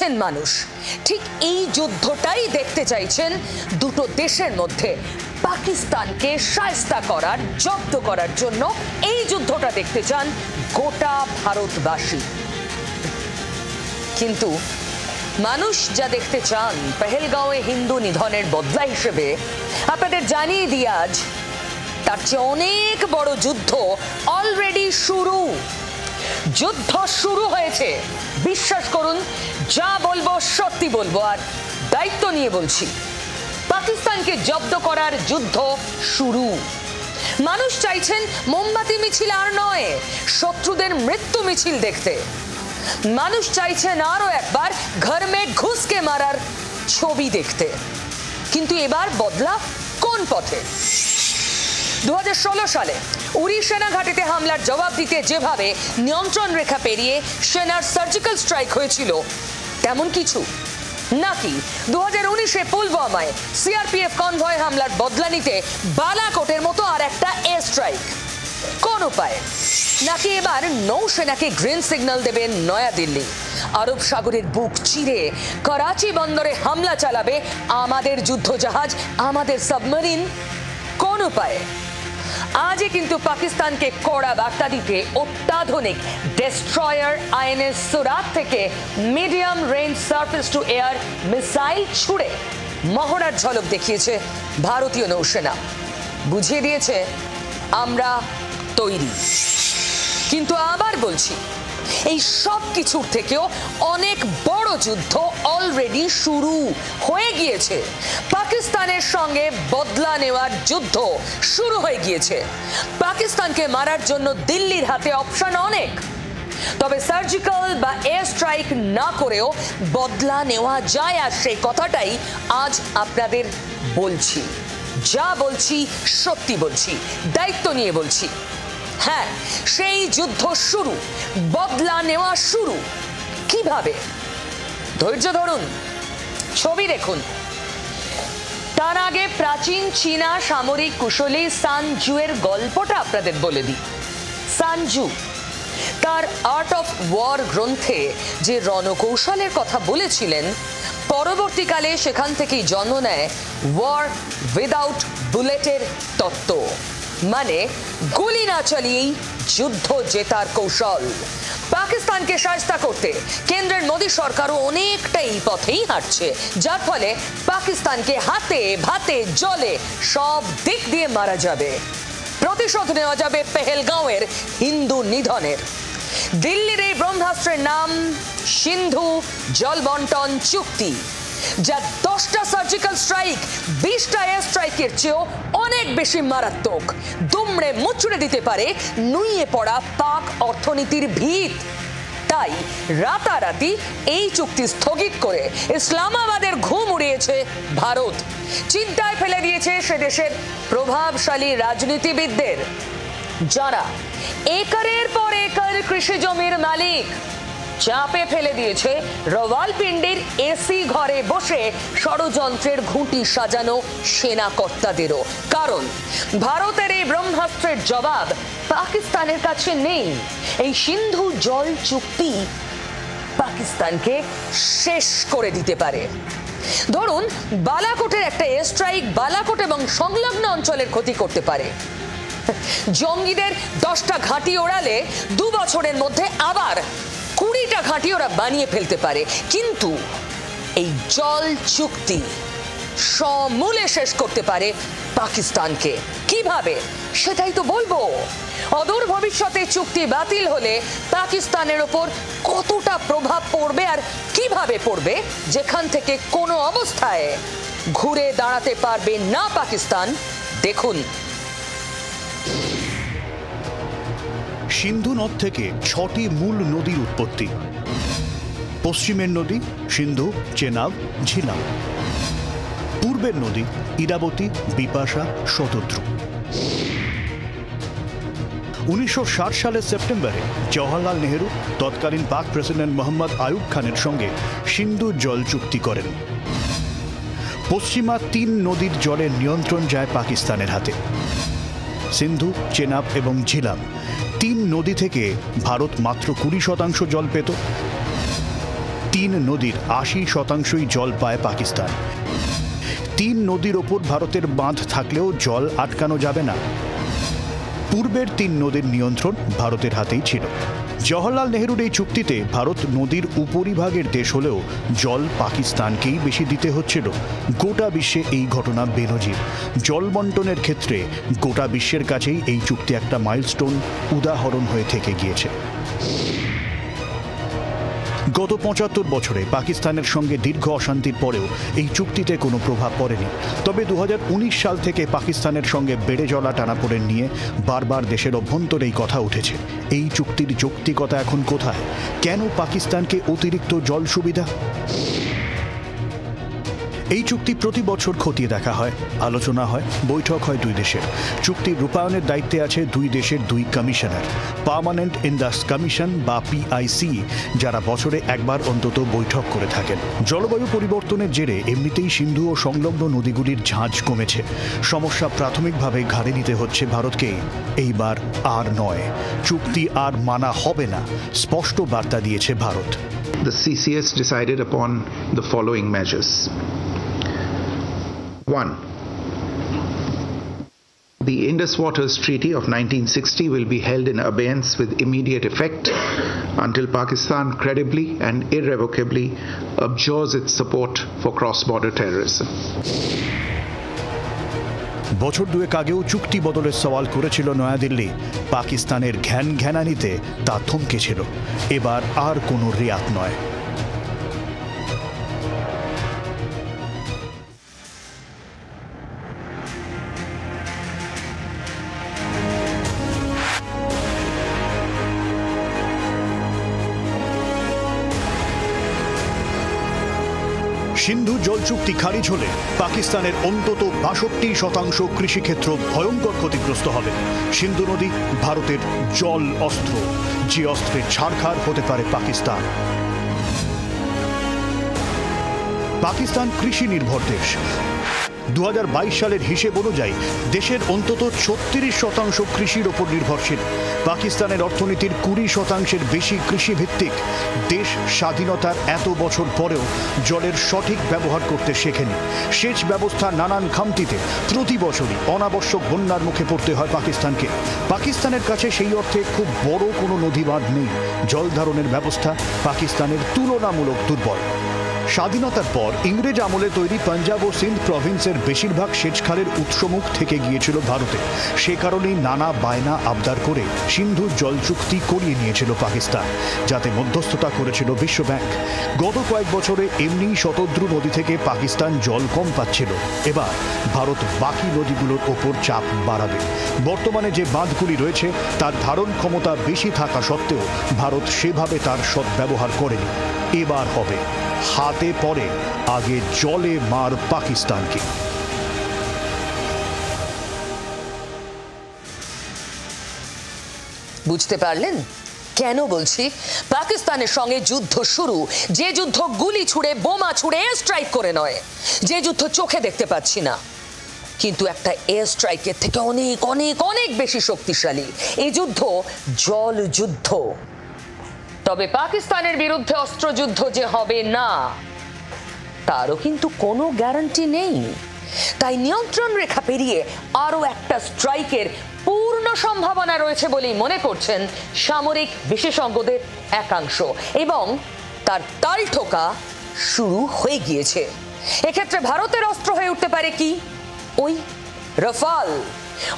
চাইছেন মানুষ, ঠিক এই যুদ্ধটাই দেখতে চাইছেন দুটো দেশের মধ্যে। পাকিস্তানকে শায়েস্তা করার, জব্দ করার জন্য এই যুদ্ধটা দেখতে চান গোটা ভারতবাসী। কিন্তু মানুষ যা দেখতে চান পেহেলগাঁওয়ে হিন্দু নিধনের বদলা হিসেবে, আপনাদের জানিয়ে দিয়ে আজ তার চেয়ে অনেক বড় যুদ্ধ অলরেডি শুরু। যুদ্ধ শুরু হয়েছে, বিশ্বাস করুন, যা বলবো সত্যি বলবো, আর দায়িত্ব নিয়ে বলছি। পাকিস্তানকে জব্দ করার যুদ্ধ শুরু। মানুষ চাইছেন মোমবাতি মিছিল আর নয়, শত্রুদের মৃত্যু মিছিল দেখতে। মানুষ চাইছেন আরো একবার ঘর মে ঘুসকে মারার ছবি দেখতে। কিন্তু এবার বদলা কোন পথে? 2016 সালে উরি সেনা ঘাঁটিতে হামলার জবাব দিতে যেভাবে নিয়ন্ত্রণ রেখা পেরিয়ে সেনার সার্জিক্যাল স্ট্রাইক হয়েছিল, তেমন কিছু নাকি 2019-এ পুলওয়ামায় সিআরপিএফ কনভয় হামলার বদলা নিতে বালাকোটের মতো আর একটা এয়ার স্ট্রাইক? কোন উপায়ে? নাকি এবার নৌসেনাকে গ্রিন সিগন্যাল দেবে নয়াদিল্লি? আরব সাগরের বুক চিরে করাচি বন্দরে হামলা চালাবে আমাদের যুদ্ধজাহাজ, আমাদের সাবমেরিন? কোন উপায়ে? আজই কিন্তু পাকিস্তানকে কড়া বার্তা দিতে অত্যাধুনিক ডেস্ট্রয়ার আইএনএস সুরাত থেকে medium range surface two air missile ছুড়ে মহড়ার ঝলক দেখিয়েছে ভারতীয় নৌসেনা। বুঝিয়ে দিয়েছে আমরা তৈরি। কিন্তু আবার বলছি, এই সব কিছুর থেকেও অনেক বড় যুদ্ধ অলরেডি শুরু হয়ে গিয়েছে। পাকিস্তানের সঙ্গে বদলা নেওয়ার যুদ্ধ শুরু হয়ে গিয়েছে। পাকিস্তানকে মারার জন্য দিল্লির হাতে অপশন অনেক, তবে সার্জিক্যাল বা এয়ার স্ট্রাইক না করেও বদলা নেওয়া যায়, আর সেই কথাটাই আজ আপনাদের বলছি। যা বলছি সত্যি বলছি, দায়িত্ব নিয়ে বলছি। হ্যাঁ, সেই যুদ্ধ শুরু, বদলা নেওয়া শুরু। কিভাবে? ধৈর্য ধরুন, ছবি দেখুন। তার আগে প্রাচীন চীনা সামরিক কুশলী সান জুয়ের গল্পটা আপনাদের বলে দিই। সান জু তার আর্ট অফ ওয়ার গ্রন্থে যে রণকৌশলের কথা বলেছিলেন, পরবর্তীকালে সেখান থেকেই জন্ম নেয় ওয়ার উইদাউট বুলেটের তত্ত্ব, মানে গুলি না চালিয়েই যুদ্ধ জেতার কৌশল। পাকিস্তানকে শায়েস্তা করতে কেন্দ্রের মোদী সরকারও অনেকটাই পথেই হাঁটছে, যার ফলে পাকিস্তানকে হাতে ভাতে জলে সব দিক দিয়ে মারা যাবে। প্রতিশোধ নেওয়া যাবে পেহেলগাঁওয়ের হিন্দু নিধনের। দিল্লির এই ব্রহ্মাস্ত্রের নাম সিন্ধু জল বন্টন চুক্তি, যা 10টা সার্জিক্যাল স্ট্রাইক, 20টা এয়ার স্ট্রাইকের চেয়েও অনেক বেশি মারাত্মক। দুমড়ে মুচড়ে দিতে পারে নুইয়ে পড়া পাক অর্থনীতির ভিত। তাই রাতারাতি এই চুক্তি স্থগিত করে ইসলামাবাদের ঘুম উড়িয়েছে ভারত। চিন্তায় ফেলে দিয়েছে সে দেশের প্রভাবশালী রাজনীতিবিদদের, যারা একরের পর একর কৃষি জমির মালিক। চাপে ফেলে দিয়েছে রাওয়ালপিন্ডির এসি ঘরে বসে ষড়যন্ত্রের ঘুঁটি সাজানো সেনা কর্তাদেরও। কারণ ভারতের এই ব্রহ্মাস্ত্রের জবাব পাকিস্তানের কাছে নেই। এই সিন্ধু জল চুক্তি পাকিস্তানকে শেষ করে দিতে পারে। ধরুন, বালাকোটের একটা এয়ার স্ট্রাইক বালাকোট এবং সংলগ্ন অঞ্চলের ক্ষতি করতে পারে। জঙ্গিদের 10টা ঘাঁটি ওড়ালে 2 বছরের মধ্যে আবার 20টা ঘাঁটি ওরা বানিয়ে ফেলতে পারে। কিন্তু এই জল চুক্তি সমূলে শেষ করতে পারে পাকিস্তানকে। কিভাবে সেটাই তো বলবো। অদূর ভবিষ্যতে চুক্তি বাতিল হলে পাকিস্তানের ওপর কতটা প্রভাব পড়বে আর কিভাবে পড়বে, যেখান থেকে কোনো অবস্থায় ঘুরে দাঁড়াতে পারবে না পাকিস্তান, দেখুন। সিন্ধু নদ থেকে 6টি মূল নদীর উৎপত্তি। পশ্চিমের নদী সিন্ধু, চেনাব, ঝিলাম। পূর্বের নদী ইরাবতী, বিপাশা, শতদ্রু। 1960 সালের সেপ্টেম্বরে জওহরলাল নেহেরু তৎকালীন পাক প্রেসিডেন্ট মোহাম্মদ আইয়ুব খানের সঙ্গে সিন্ধু জল চুক্তি করেন। পশ্চিমা 3 নদীর জলের নিয়ন্ত্রণ যায় পাকিস্তানের হাতে। সিন্ধু, চেনাব এবং ঝিলাম 3 নদী থেকে ভারত মাত্র 20% জল পেত। তিন নদীর ৮০% জল পায় পাকিস্তান। তিন নদীর ওপর ভারতের বাঁধ থাকলেও জল আটকানো যাবে না। পূর্বের তিন নদীর নিয়ন্ত্রণ ভারতের হাতেই ছিল। জওহরলাল নেহরুর এই চুক্তিতে ভারত নদীর উপরিভাগের দেশ হলেও জল পাকিস্তানকেই বেশি দিতে হচ্ছিল। গোটা বিশ্বে এই ঘটনা বেনজির। জল বন্টনের ক্ষেত্রে গোটা বিশ্বের কাছেই এই চুক্তি একটা মাইলস্টোন উদাহরণ হয়ে থেকে গিয়েছে। গত ৭৫ বছরে পাকিস্তানের সঙ্গে দীর্ঘ অশান্তির পরেও এই চুক্তিতে কোনো প্রভাব পড়েনি। তবে ২০১৯ সাল থেকে পাকিস্তানের সঙ্গে বেড়ে চলা টানাপোড়েন নিয়ে বারবার দেশের অভ্যন্তরে এই কথা উঠেছে। এই চুক্তির যৌক্তিকতা এখন কোথায়? কেন পাকিস্তানকে অতিরিক্ত জল সুবিধা? এই চুক্তি প্রতি বছর খতিয়ে দেখা হয়, আলোচনা হয়, বৈঠক হয় দুই দেশের। চুক্তির রূপায়ণের দায়িত্বে আছে দুই দেশের দুই কমিশনার, পার্মানেন্ট ইন্ডাস্ট কমিশন বা পিআইসি, যারা বছরে একবার অন্তত বৈঠক করে থাকেন। জলবায়ু পরিবর্তনের জেরে এমনিতেই সিন্ধু ও সংলগ্ন নদীগুলির ঝাঁজ কমেছে। সমস্যা প্রাথমিকভাবে ঘাড়ে নিতে হচ্ছে ভারতকে। এইবার আর নয়, চুক্তি আর মানা হবে না, স্পষ্ট বার্তা দিয়েছে Bharat. The CCS decided upon the following measures. 1. The Indus Waters Treaty of 1960 will be held in abeyance with immediate effect until Pakistan credibly and irrevocably abjures its support for cross-border terrorism. বছর দুয়েক আগেও চুক্তি বদলের সওয়াল করেছিল নয়াদিল্লি। পাকিস্তানের ঘ্যানঘ্যানানিতে তা থমকেছিল। এবার আর কোনো রেয়াত নয়। সিন্ধু জল চুক্তি খারিজ হলে পাকিস্তানের অন্তত ৬২% কৃষিক্ষেত্র ভয়ঙ্কর ক্ষতিগ্রস্ত হবে। সিন্ধু নদী ভারতের জল অস্ত্র, যে অস্ত্রের ছাড়খাড় হতে পারে পাকিস্তান। পাকিস্তান কৃষি নির্ভর দেশ। ২০২২ সালের হিসেব অনুযায়ী দেশের অন্তত ৩৬% কৃষির ওপর নির্ভরশীল। পাকিস্তানের অর্থনীতির ২০% বেশি কৃষিভিত্তিক। দেশ স্বাধীনতার এত বছর পরেও জলের সঠিক ব্যবহার করতে শেখেনি। সেচ ব্যবস্থা নানান খামতিতে প্রতি বছরই অনাবশ্যক বন্যার মুখে পড়তে হয় পাকিস্তানকে। পাকিস্তানের কাছে সেই অর্থে খুব বড় কোনো নদীবাঁধ নেই। জল ধারণের ব্যবস্থা পাকিস্তানের তুলনামূলক দুর্বল। স্বাধীনতার পর ইংরেজ আমলে তৈরি পাঞ্জাব ও সিন্ধ প্রভিন্সের বেশিরভাগ সেচখালের উৎসমুখ থেকে গিয়েছিল ভারতে। সে কারণেই নানা বায়না আবদার করে সিন্ধু জল চুক্তি করিয়ে নিয়েছিল পাকিস্তান, যাতে মধ্যস্থতা করেছিল বিশ্ব ব্যাংক। গত কয়েক বছরে এমনি শতদ্রু নদী থেকে পাকিস্তান জল কম পাচ্ছিল। এবার ভারত বাকি নদীগুলোর ওপর চাপ বাড়াবে। বর্তমানে যে বাঁধগুলি রয়েছে তার ধারণ ক্ষমতা বেশি থাকা সত্ত্বেও ভারত সেভাবে তার সদ্ব্যবহার করেনি। এবার হবে হাতে পড়ে আগে জলে মার পাকিস্তানকে। বুঝতে পারলেন কেন বলছি পাকিস্তানের সঙ্গে যুদ্ধ শুরু? যে যুদ্ধ গুলি ছুড়ে, বোমা ছুড়ে, এয়ার স্ট্রাইক করে নয়, যে যুদ্ধ চোখে দেখতে পাচ্ছি না, কিন্তু একটা এয়ার স্ট্রাইকের থেকে অনেক অনেক অনেক বেশি শক্তিশালী। এই যুদ্ধ জল যুদ্ধ। তবে পাকিস্তানের বিরুদ্ধে অস্ত্রযুদ্ধ যে হবে না তারও কিন্তু কোনো গ্যারান্টি নেই। তাই নিয়ন্ত্রণ রেখা পেরিয়ে আরও একটা স্ট্রাইকের পূর্ণ সম্ভাবনা রয়েছে বলেই মনে করছেন সামরিক বিশেষজ্ঞদের একাংশ, এবং তার তাল ঠোকা শুরু হয়ে গিয়েছে। এক্ষেত্রে ভারতের অস্ত্র হয়ে উঠতে পারে কি? ওই রাফাল।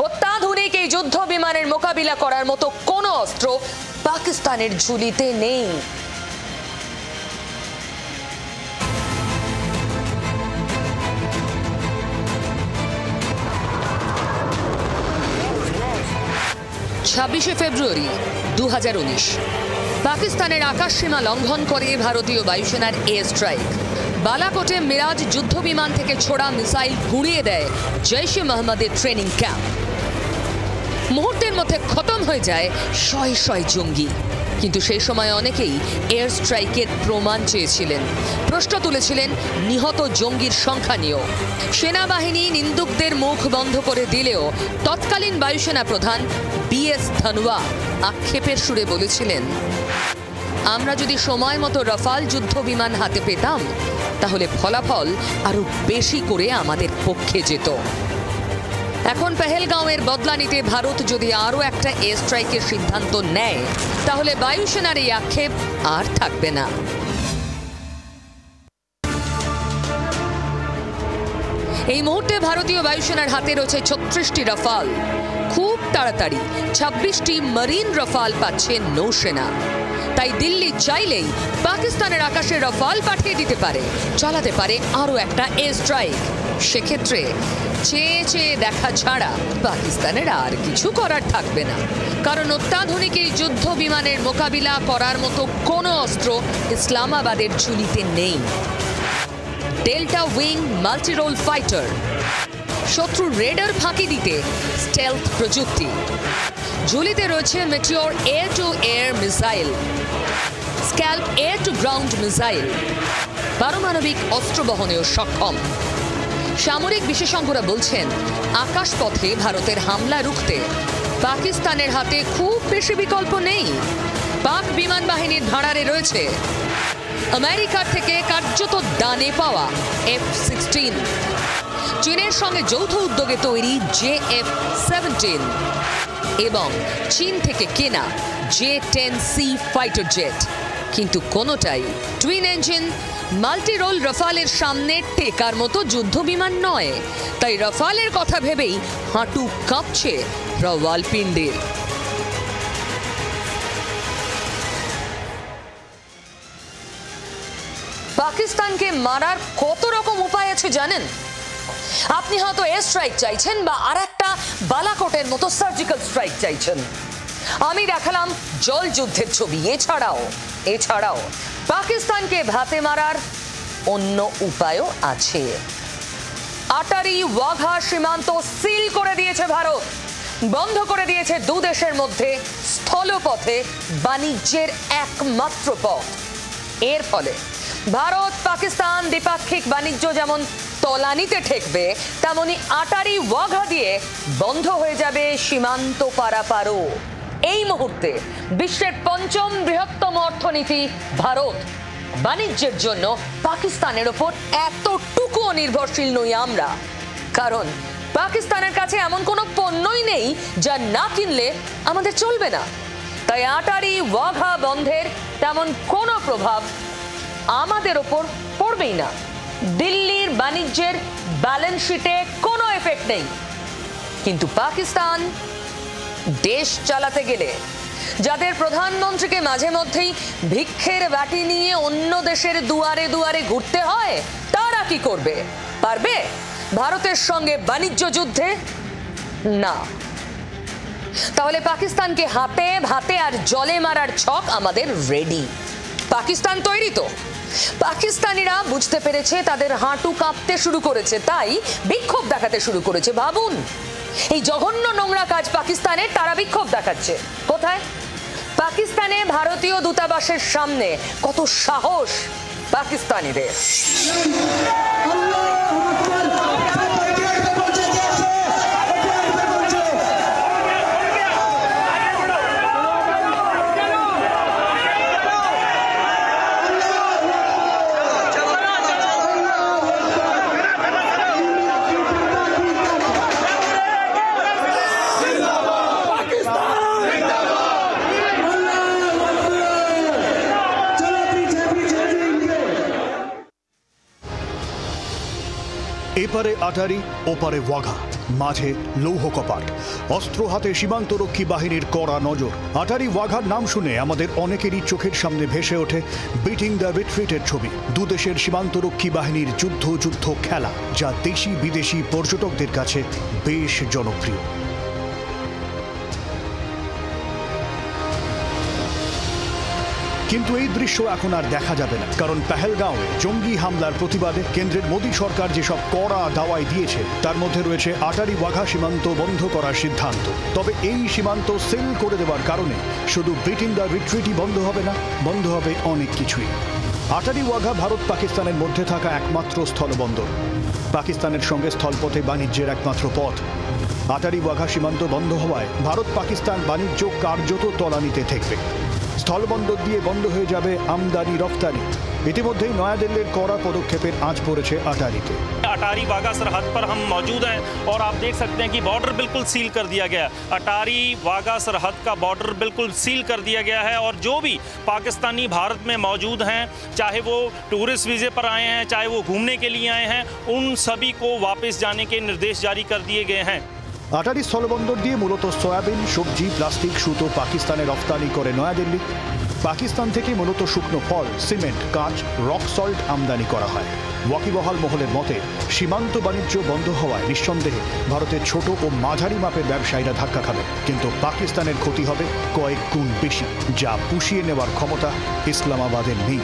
অত্যাধুনিক এই যুদ্ধ বিমানের মোকাবিলা করার মতো কোনো অস্ত্র পাকিস্তানের ঝুলিতে নেই। ফেব্রুয়ারি ২০১৯ পাকিস্তানের আকাশসীমা লঙ্ঘন করে ভারতীয় বায়ুসেনার এয়ার স্ট্রাইক। বালাকোটে মিরাজ যুদ্ধ বিমান থেকে ছোড়া মিসাইল গুঁড়িয়ে দেয় জৈশ-ই মোহাম্মদের ট্রেনিং ক্যাম্প। মুহূর্তের মধ্যে খতম হয়ে যায় শয়ে শয়ে জঙ্গি। কিন্তু সেই সময় অনেকেই এয়ার স্ট্রাইকের প্রমাণ চেয়েছিলেন, প্রশ্ন তুলেছিলেন নিহত জঙ্গির সংখ্যা নিয়েও। সেনাবাহিনী নিন্দুকদের মুখ বন্ধ করে দিলেও তৎকালীন বায়ুসেনা প্রধান BS ধানোয়া আক্ষেপের সুরে বলেছিলেন, আমরা যদি সময় মতো রাফাল যুদ্ধ বিমান হাতে পেতাম তাহলে ফলাফল আরো বেশি করে আমাদের পক্ষে যেত। এখন পেহেলগাঁওয়ের বদলা নিতে ভারত যদি আরো একটা এয়ার স্ট্রাইকের সিদ্ধান্ত নেয় তাহলে বায়ুসেনার এই আক্ষেপ আর থাকবে না। এই মুহূর্তে ভারতীয় বায়ুসেনার হাতে রয়েছে 36টি রাফাল। খুব তাড়াতাড়ি 26টি মারিন রাফাল পাচ্ছে নৌসেনা। তাই দিল্লি চাইলেই পাকিস্তানের আকাশে রাফাল পাঠিয়ে দিতে পারে, চালাতে পারে আরো একটা এয়ার স্ট্রাইক। সেক্ষেত্রে চেয়ে চেয়ে দেখা ছাড়া পাকিস্তানের আর কিছু করার থাকবে না, কারণ অত্যাধুনিক এই যুদ্ধ বিমানের মোকাবিলা করার মতো কোনো অস্ত্র ইসলামাবাদের ঝুলিতে নেই। ডেল্টা উইং মাল্টিরোল ফাইটার, শত্রুর রেডার ফাঁকি দিতে স্টেলথ প্রযুক্তি, ঝুলিতে রয়েছে meteor air to air missile, SCALP air to ground missile, পারমাণবিক অস্ত্র বহনেও সক্ষম। সামরিক বিশেষজ্ঞরা বলছেন আকাশপথে ভারতের হামলা রুখতে পাকিস্তানের হাতে খুব বেশি বিকল্প নেই। পাক বিমান বাহিনীর ভাড়ারে রয়েছে আমেরিকার থেকে কার্যত দানে পাওয়া F-16, চীনের সঙ্গে যৌথ উদ্যোগে তৈরি JF-17 এবং চীন থেকে কেনা J-10C ফাইটার জেট। কিন্তু কোনোটাই টুইন ইঞ্জিন মাল্টিরোল রাফালের সামনে টেকার মতো যুদ্ধ বিমান নয়। তাই রাফালের কথা ভেবেই হাঁটু কাঁপছে রাওয়ালপিন্ডির। পাকিস্তানকে মারার কত রকম উপায় আছে জানেন? আপনি হয়তো এয়ার স্ট্রাইক চাইছেন বা আরেকটা বালাকোটের মতো সার্জিক্যাল স্ট্রাইক চাইছেন। আমি দেখালাম জল যুদ্ধের ছবি। এছাড়াও পাকিস্তানকে ভাতে মারার অন্য উপায়ও আছে। আটারি ওয়াঘা সীমান্ত সিল করে দিয়েছে ভারত, বন্ধ করে দিয়েছে দু দেশের মধ্যে স্থলপথে বাণিজ্যের একমাত্র পথ। এর ফলে ভারত পাকিস্তান দ্বিপাক্ষিক বাণিজ্য যেমন তলানিতে ঠেকবে, তেমনি আটারি ওয়াঘা দিয়ে বন্ধ হয়ে যাবে সীমান্ত পারাপারও। এই মুহূর্তে বিশ্বের ৫ম বৃহত্তম অর্থনীতি ভারত। বাণিজ্যের জন্য পাকিস্তানের ওপর এতটুকু নির্ভরশীল নই আমরা, কারণ পাকিস্তানের কাছে এমন কোনো পণ্যই নেই যা না কিনলে আমাদের চলবে না। তাই আটারি ওয়াঘা বন্ধের তেমন কোনো প্রভাব আমাদের ওপর পড়বেই না। দিল্লির বাণিজ্যের ব্যালেন্স শিটে কোনো এফেক্ট নেই। কিন্তু পাকিস্তান দেশ চালাতে গেলে যাদের প্রধানমন্ত্রীকে মাঝে মধ্যেই ভিক্ষের বাটি নিয়ে অন্য দেশের দুয়ারে দুয়ারে ঘুরতে হয়, তারা কি করবে? পারবে ভারতের সঙ্গে বাণিজ্য যুদ্ধে? না। তাহলে পাকিস্তানকে হাতে ভাতে আর জলে মারার ছক আমাদের রেডি। পাকিস্তান তৈরি তো? পাকিস্তানিরা বুঝতে পেরেছে তাদের হাঁটু কাঁপতে শুরু করেছে, তাই বিক্ষোভ দেখাতে শুরু করেছে। ভাবুন, এই জঘন্য নোংরা কাজ পাকিস্তানের, তারা বিক্ষোভ দেখাচ্ছে কোথায়? পাকিস্তানে ভারতীয় দূতাবাসের সামনে। কত সাহস পাকিস্তানিদের! এপারে আটারি, ওপারে ওয়াঘা, মাঝে লৌহ কপাট, অস্ত্র হাতে সীমান্তরক্ষী বাহিনীর কড়া নজর। আটারি ওয়াঘার নাম শুনে আমাদের অনেকেরই চোখের সামনে ভেসে ওঠে বিটিং দ্য রিট্রিটের ছবি। দুদেশের সীমান্তরক্ষী বাহিনীর যুদ্ধ খেলা, যা দেশি বিদেশি পর্যটকদের কাছে বেশ জনপ্রিয়। কিন্তু এই দৃশ্য এখন আর দেখা যাবে না, কারণ পেহেলগাঁওয়ে জঙ্গি হামলার প্রতিবাদে কেন্দ্রের মোদী সরকার যেসব কড়া দাওয়াই দিয়েছে তার মধ্যে রয়েছে আটারি ওয়াঘা সীমান্ত বন্ধ করার সিদ্ধান্ত। তবে এই সীমান্ত সিল করে দেওয়ার কারণে শুধু বিটিং দ্য রিট্রিটই বন্ধ হবে না, বন্ধ হবে অনেক কিছুই। আটারি ওয়াঘা ভারত পাকিস্তানের মধ্যে থাকা একমাত্র স্থলবন্দর, পাকিস্তানের সঙ্গে স্থলপথে বাণিজ্যের একমাত্র পথ। আটারি ওয়াঘা সীমান্ত বন্ধ হওয়ায় ভারত পাকিস্তান বাণিজ্য কার্যত তলানিতে ঠেকবে। স্থলবন্দর দিয়ে বন্ধ হয়ে যাবে আমদানি রপ্তানি। ইতিমধ্যেই নয়াদিল্লির কড়া পদক্ষেপের আঁচ পড়েছে আটারিতে। अटारी वाघा सरहद पर हम मौजूद हैं और आप देख सकते हैं कि बॉर्डर बिल्कुल सील कर दिया गया है। अटारी वाघा सरहद का बॉर्डर बिल्कुल सील कर दिया गया है और जो भी पाकिस्तानी भारत में मौजूद हैं, चाहे वो टूरिस्ट वीज़े पर आए हैं, चाहे वो घूमने के लिए आए हैं, उन सभी को वापस जाने के निर्देश जारी कर दिए गए हैं। আটারি স্থলবন্দর দিয়ে মূলত সয়াবিন, সবজি, প্লাস্টিক, সুতো পাকিস্তানে রফতানি করে নয়াদিল্লি। পাকিস্তান থেকে মূলত শুকনো ফল, সিমেন্ট, কাঁচ, রক সল্ট আমদানি করা হয়। ওয়াকিবহাল মহলের মতে সীমান্ত বাণিজ্য বন্ধ হওয়ায় নিঃসন্দেহে ভারতের ছোট ও মাঝারি মাপের ব্যবসায়ীরা ধাক্কা খাবে, কিন্তু পাকিস্তানের ক্ষতি হবে কয়েক গুণ বেশি, যা পুষিয়ে নেওয়ার ক্ষমতা ইসলামাবাদের নেই।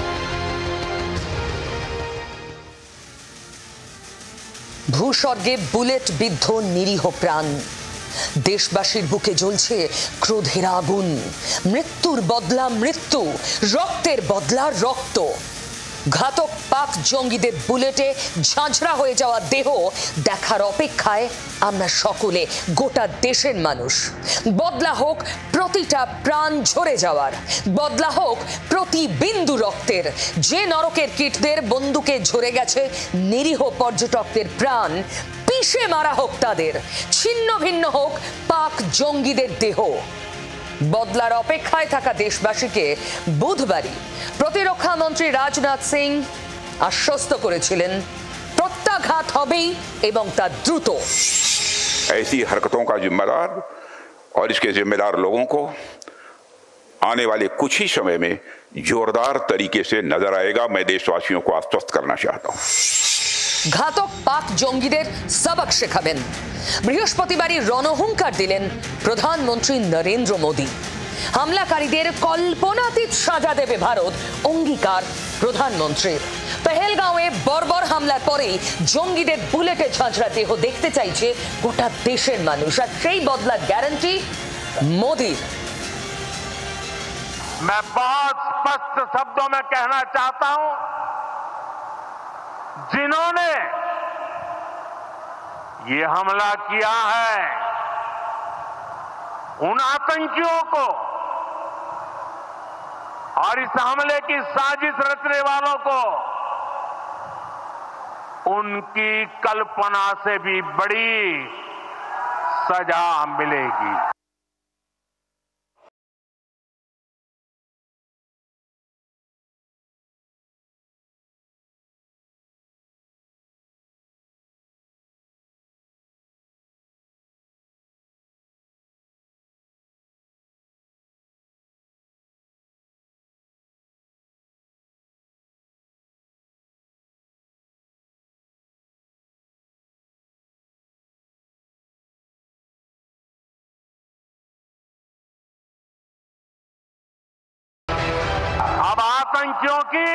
ভূস্বর্গে বুলেট বিদ্ধ নিরীহ প্রাণ, দেশবাসীর বুকে জ্বলছে ক্রোধের আগুন। মৃত্যুর বদলা মৃত্যু, রক্তের বদলা রক্ত। ঘাতক পাক জঙ্গিদের বুলেটে ঝাঁঝরা হয়ে যাওয়া দেহ দেখার অপেক্ষায় আমরা সকলে, গোটা দেশের মানুষ। বদলা হোক প্রতিটা প্রাণ ঝরে যাওয়ার, বদলা হোক প্রতি বিন্দু রক্তের। যে নরকের কীটদের বন্দুকে ঝরে গেছে নিরীহ পর্যটকদের প্রাণ, পিষে মারা হোক তাদের, ছিন্ন ভিন্ন হোক পাক জঙ্গিদের দেহ। বদলার অপেক্ষায় থাকা দেশবাসীকে বুধবারই প্রতিরক্ষা মন্ত্রী রাজনাথ সিং আশ্বস্ত করেছিলেন প্রত্যাঘাত হবেই এবং তা দ্রুত। ऐसी हरकतों का जिम्मेदार और इसके जिम्मेदार लोगों को आने वाले कुछ ही समय में जोरदार तरीके से नजर आएगा। मैं देशवासियों को आश्वस्त करना चाहता हूं। ঘাতক পাক জঙ্গিদের সবক শেখাবেন। বৃহস্পতিবারই রণহুঙ্কার দিলেন প্রধানমন্ত্রী নরেন্দ্র মোদী। হামলাকারীদের কল্পনাতীত সাজা দেবে ভারত, অঙ্গীকার প্রধানমন্ত্রীর। পেহেলগাঁওয়ে বর্বর হামলার পরেই জঙ্গিদের বুলেটে ঝাঁঝরা দেহ দেখতে চাইছে গোটা দেশের মানুষ, আর সেই বদলার গ্যারান্টি মোদীর। मैं बहुत स्पष्ट शब्दों में कहना चाहता हूं, जिन्होंने ये हमला किया है, उन आतंकियों को और इस हमले की साजिश रचने वालों को उनकी कल्पना से भी बड़ी सजा मिलेगी। अब आतंकियों की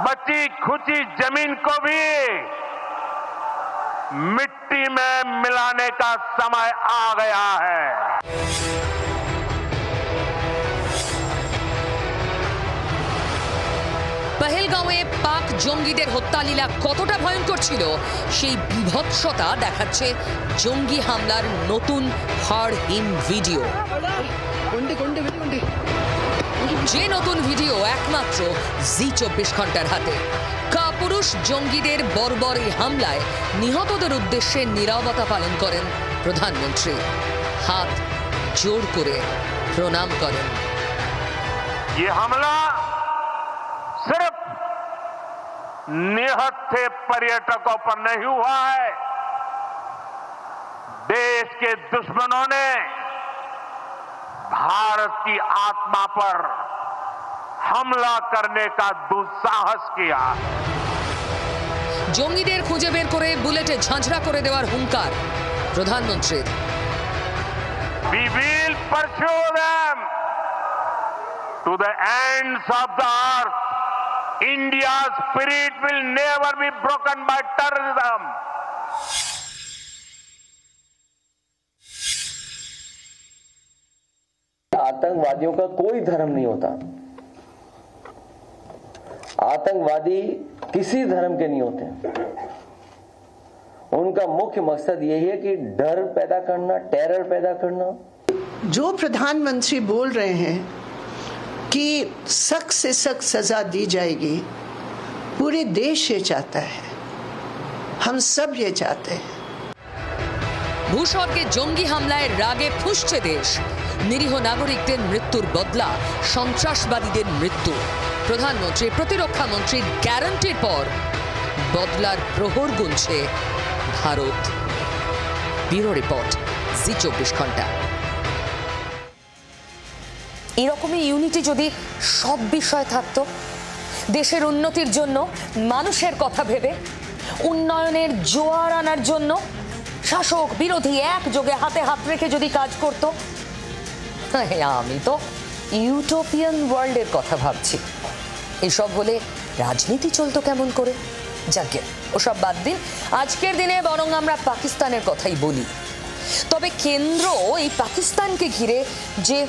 बची खुची जमीन को भी मिट्टी में मिलाने का समय आ गया है। পেহেলগাঁওয়ে পাক জঙ্গিদের হত্যালীলা কতটা ভয়ঙ্কর ছিল সেই বিভৎসতা দেখাচ্ছে জঙ্গি হামলার নতুন হাড়হীন ভিডিও। যে নতুন ভিডিও একমাত্র জি24 ঘন্টার হাতে। কাপুরুষ জঙ্গিদের বর্বর এই হামলায় নিহতদের উদ্দেশ্যে নীরবতা পালন করেন প্রধানমন্ত্রী, হাত জোড় করে প্রণাম করেন। ये हमला सिर्फ निहत्थे पर्यटकों पर नहीं हुआ है, देश के दुश्मनों ने भारत की आत्मा पर हमला करने का दुस्साहस किया। জঙ্গিদের খুঁজে বের করে বুলেটে ঝাঁঝরা করে দেওয়ার হুঙ্কার প্রধানমন্ত্রীর। We will pursue them to the ends of the earth. India's spirit will never be broken by terrorism. आतंकवादियों का कोई धर्म नहीं होता। आतंकवादी किसी धर्म के नहीं होते। उनका मुख्य मकसद यही है कि डर पैदा करना, टेरर पैदा करना। जो प्रधानमंत्री बोल रहे हैं कि सख्त से सख्त सजा दी जाएगी, पूरे देश ये चाहता है, हम सब ये चाहते हैं। ভূস্বর্গে জঙ্গি হামলায় রাগে ফুঁসছে দেশ। নিরীহ নাগরিকদের মৃত্যুর বদলা সন্ত্রাসবাদীদের মৃত্যু। প্রধানমন্ত্রী প্রতিরক্ষা মন্ত্রীর গ্যারান্টির পর বদলার প্রহর গুনছে ভারত। ব্যুরো রিপোর্ট, জি 24 ঘন্টা। এরকমই ইউনিটি যদি সব বিষয় থাকতো, দেশের উন্নতির জন্য, মানুষের কথা ভেবে, উন্নয়নের জোয়ার আনার জন্য শাসক বিরোধী একযোগে হাতে হাত রেখে যদি কাজ করত, আমি তো ইউটোপিয়ান ওয়ার্ল্ডের কথা ভাবছি। এসব হলে রাজনীতি চলতো কেমন করে? যাকে ওসব বাদ দিন, আজকের দিনে বরং আমরা পাকিস্তানের কথাই বলি। তবে কেন্দ্র এই পাকিস্তানকে ঘিরে যে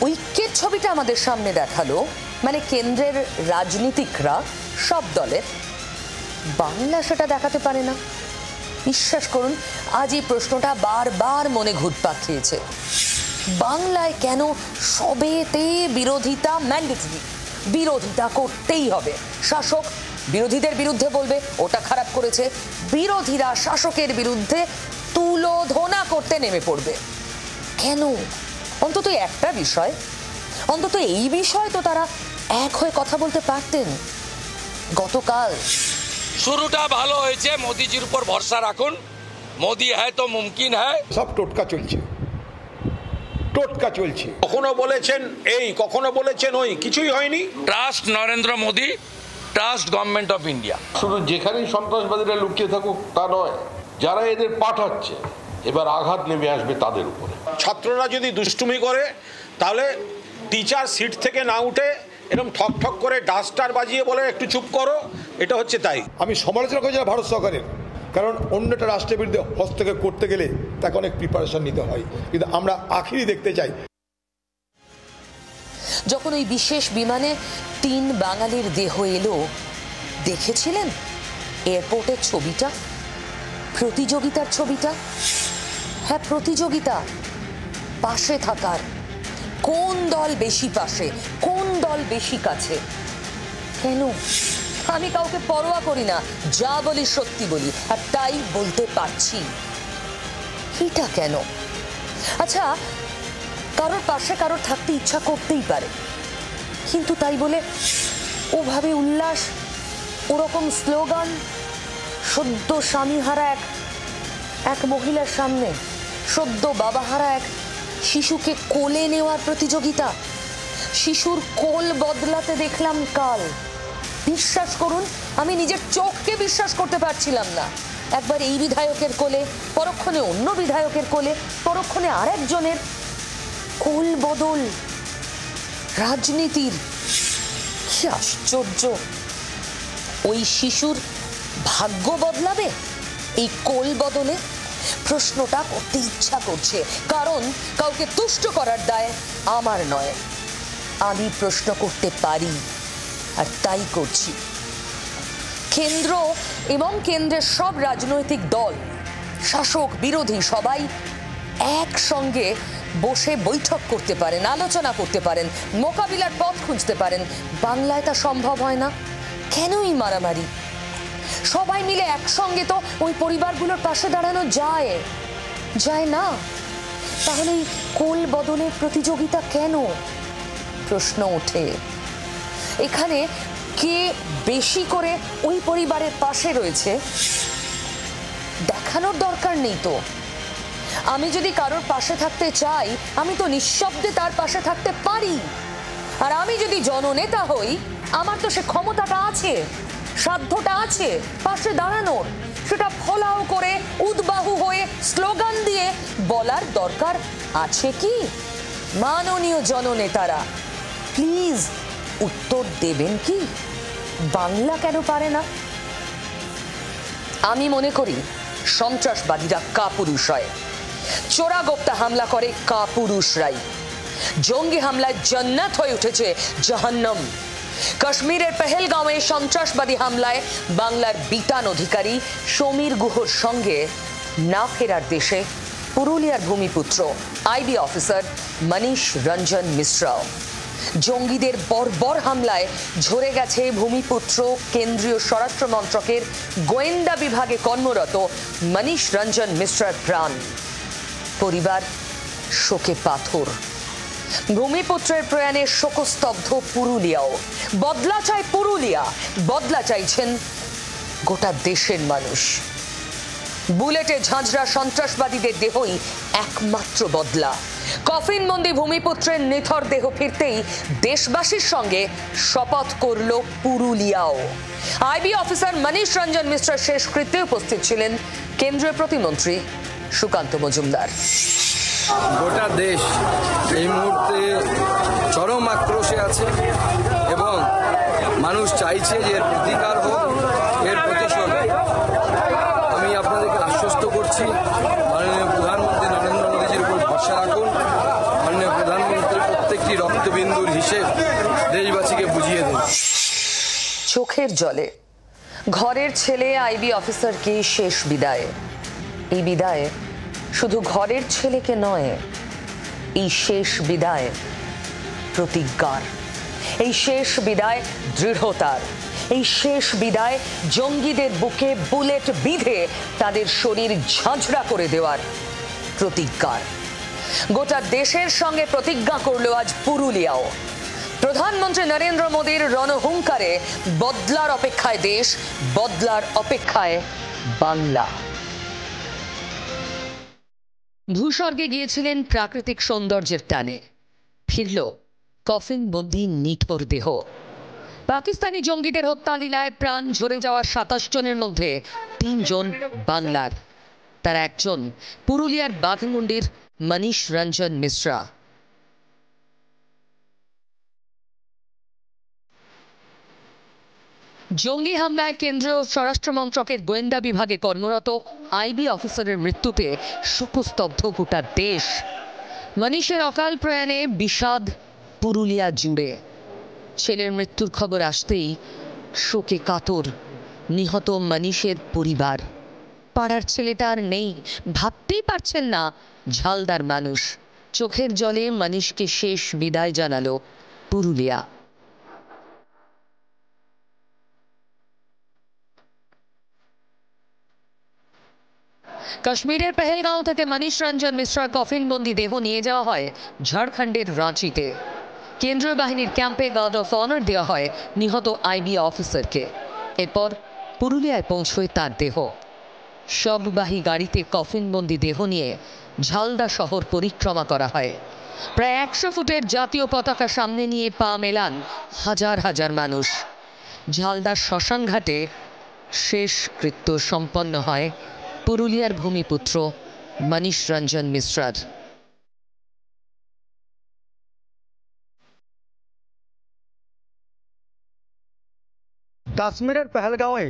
ঐক্যের ছবিটা আমাদের সামনে দেখালো, মানে কেন্দ্রের রাজনীতিকরা সব দলের, বাংলা সেটা দেখাতে পারে না। বিশ্বাস করুন, আজ এই প্রশ্নটা বারবার মনে ঘুরপাক খেয়েছে। বাংলায় কেন সবেতে বিরোধিতা ম্যান্ডেটরি? বিরোধিতা করতেই হবে। শাসক বিরোধীদের বিরুদ্ধে বলবে ওটা খারাপ করেছে, বিরোধীরা শাসকের বিরুদ্ধে তুলোধনা করতে নেমে পড়বে। কেন? অন্তত একটা বিষয়, অন্তত এই বিষয় তো তারা এক হয়ে কথা বলতে পারতেন। গতকাল শুরুটা ভালো হয়েছে, মোদিজির উপর ভরসা রাখুন, মোদি হ্যায় তো মুমকিন হ্যায়। সব টোটকা চলছে, টোটকা চলছে। কখনো বলেছেন এই, কখনো বলেছেন ওই, কিছুই হয়নি। Trust Narendra Modi, trust government of India. শুধু যেখানেই সন্ত্রাসবাদীরা লুকিয়ে থাকুক তা নয়, যারা এদের পাঠাচ্ছে এবার আঘাত নেমে আসবে তাদের উপরে। ছাত্ররা যদি দুষ্টুমি করে তাহলে টিচার সিট থেকে না উঠে এরকম ঠক ঠক করে ডাস্টার বাজিয়ে বলে একটু চুপ করো, এটা হচ্ছে তাই। আমি সমালোচনা করি যারা ভারত সরকারের, কারণ অন্য একটা রাষ্ট্রের বিরুদ্ধে হস্তক্ষেপ করতে গেলে তাকে অনেক প্রিপারেশন নিতে হয়, কিন্তু আমরা আখিরি দেখতে চাই। যখন ওই বিশেষ বিমানে 3 বাঙালির দেহ এলো, দেখেছিলেন এয়ারপোর্টের ছবিটা, প্রতিযোগিতার ছবিটা? হ্যাঁ, প্রতিযোগিতা, পাশে থাকার। কোন দল বেশি পাশে, কোন দল বেশি কাছে? কেন? আমি কাউকে পরোয়া করি না, যা বলি সত্যি বলি, আর তাই বলতে পারছি। এটা কেন? আচ্ছা, কারোর পাশে কারোর থাকতে ইচ্ছা করতেই পারে, কিন্তু তাই বলে ওভাবে উল্লাস, ওরকম স্লোগান, সদ্য স্বামীহারা এক মহিলার সামনে, সদ্য বাবাহারা এক শিশুকে কোলে নেওয়ার প্রতিযোগিতা, শিশুর কোল বদলাতে দেখলাম কাল। বিশ্বাস করুন, আমি নিজের চোখকে বিশ্বাস করতে পারছিলাম না। একবার এই বিধায়কের কোলে, পরক্ষণে অন্য বিধায়কের কোলে, পরক্ষণে আরেকজনের কোল বদল। রাজনীতির কি আশ্চর্য! ওই শিশুর ভাগ্য বদলাবে এই কোল বদলে? প্রশ্নটা করতে ইচ্ছা করছে, কারণ কাউকে তুষ্ট করার দায় আমার নয়। আমি প্রশ্ন করতে পারি, আর তাই করছি। কেন্দ্র এবং কেন্দ্রের সব রাজনৈতিক দল, শাসক বিরোধী, সবাই একসঙ্গে বসে বৈঠক করতে পারেন, আলোচনা করতে পারেন, মোকাবিলার পথ খুঁজতে পারেন। বাংলায় তা সম্ভব হয় না। কেনই মারামারি? সবাই মিলে একসঙ্গে তো ওই পরিবারগুলোর পাশে দাঁড়ানো যায় না। তাহলে এই কোল বদলের প্রতিযোগিতা কেন? প্রশ্ন ওঠে। এখানে কে বেশি করে ওই পরিবারের পাশে রয়েছে দেখানোর দরকার নেই তো। আমি যদি কারোর পাশে থাকতে চাই, আমি তো নিঃশব্দে তার পাশে থাকতে পারি। আর আমি যদি জননেতা হই, আমার তো সে ক্ষমতাটা আছে, সাধ্যটা আছে পাশে দাঁড়ানোর। সেটা ফলাও করে, উদ্বাহু হয়ে, স্লোগান দিয়ে বলার দরকার আছে কি? মাননীয় জননেতারা, প্লিজ উত্তর দেবেন কি? বাংলা কেন পারে না? আমি মনে করি সন্ত্রাসবাদীরা কাপুরুষ হয়, চোরাগোপ্তা হামলা করে কাপুরুষরাই। জঙ্গি হামলায় জান্নাত হয়ে উঠেছে জাহান্নাম। কাশ্মীরের পেহেলগাঁওয়ে সন্ত্রাসবাদী হামলায় বাংলার বিতান অধিকারী সমীর গুহর সঙ্গে না ফেরার দেশে পুরুলিয়ার ভূমিপুত্র আইবি অফিসার মনীষ রঞ্জন মিশ্রাও। জঙ্গিদের বর্বর হামলায় ঝরে গেছে ভূমিপুত্র কেন্দ্রীয় স্বরাষ্ট্র মন্ত্রকের গোয়েন্দা বিভাগে কর্মরত মনীষ রঞ্জন মিশ্রার প্রাণ। পরিবার শোকে পাথর। ভূমিপুত্রের প্রয়াণে শোকস্তব্ধ পুরুলিয়াও। বদলা চায় পুরুলিয়া, বদলা চাইছেন গোটা দেশের মানুষ। বুলেটে ঝাঁঝরা সন্ত্রাসবাদীদের দেহই একমাত্র বদলা। কফিনবন্দি ভূমিপুত্রের নিথর দেহ ফিরতেই দেশবাসীর সঙ্গে শপথ করল পুরুলিয়াও। আইবি অফিসার মনীষ রঞ্জন মিশ্রার শেষকৃত্যে উপস্থিত ছিলেন কেন্দ্রীয় প্রতিমন্ত্রী সুকান্ত মজুমদার। গোটা দেশ এই মুহূর্তে চরম আক্রোশে আছে এবং মানুষ চাইছে যে এর প্রতিকার হোক, এর প্রতিশোধ। আমি আপনাদেরকে আশ্বস্ত করছি, মাননীয় প্রধানমন্ত্রী নরেন্দ্র মোদীজির উপর ভরসা রাখুন। মাননীয় প্রধানমন্ত্রীর প্রত্যেকটি রক্তবিন্দুর হিসেব দেশবাসীকে বুঝিয়ে দেন। চোখের জলে ঘরের ছেলে আইবি অফিসারকে শেষ বিদায়। এই বিদায় শুধু ঘরের ছেলেকে নয়, এই শেষ বিদায় প্রতিজ্ঞার, এই শেষ বিদায় দৃঢ়তার, এই শেষ বিদায় জঙ্গিদের বুকে বুলেট বিঁধে তাদের শরীর ঝাঁঝরা করে দেওয়ার প্রতিজ্ঞার। গোটা দেশের সঙ্গে প্রতিজ্ঞা করল আজ পুরুলিয়াও। প্রধানমন্ত্রী নরেন্দ্র মোদীর রণহুঙ্কারে বদলার অপেক্ষায় দেশ, বদলার অপেক্ষায় বাংলা। ভূস্বর্গে গিয়েছিলেন প্রাকৃতিক সৌন্দর্যের টানে, ফিরল কফিনবন্দি নিথর দেহ। পাকিস্তানি জঙ্গিদের হত্যালীলায় প্রাণ ঝরে যাওয়া 27 জনের মধ্যে 3 জন বাংলার। তার একজন পুরুলিয়ার বাঘমুন্ডির মনীষ রঞ্জন মিশ্রা। জঙ্গি হামলায় কেন্দ্রীয় স্বরাষ্ট্র মন্ত্রকের গোয়েন্দা বিভাগে কর্মরত আইবি অফিসারের মৃত্যুতে শোকস্তব্ধ গোটা দেশ। মনীষের অকাল প্রয়াণে বিষাদ পুরুলিয়া জুড়ে। ছেলের মৃত্যুর খবর আসতেই শোকে কাতর নিহত মনীষের পরিবার। পাড়ার ছেলেটা আর নেই, ভাবতেই পারছেন না ঝালদার মানুষ। চোখের জলে মনীষকে শেষ বিদায় জানালো পুরুলিয়া। কাশ্মীরের পেহেলগাঁও থেকে মনীষ রঞ্জন মিশ্রার কফিনবন্দি দেহ নিয়ে যাওয়া হয় ঝাড়খণ্ডের রাঁচিতে। কেন্দ্রীয় বাহিনীর ক্যাম্পে গার্ড অফ অনার দেওয়া হয় নিহত আইবি অফিসারকে। এরপর পুরুলিয়ায় পৌঁছয় তার দেহ। সববাহী গাড়িতে কফিনবন্দি দেহ নিয়ে ঝালদা শহর পরিক্রমা করা হয়। প্রায় 100 ফুটের জাতীয় পতাকা সামনে নিয়ে পা মেলান হাজার হাজার মানুষ। ঝালদার শ্মশান ঘাটে শেষকৃত্য সম্পন্ন হয় পুরুলিয়ার ভূমিপুত্র মনীষ রঞ্জন মিশ্রার। কাশ্মীরের পেহেলগাঁওয়ে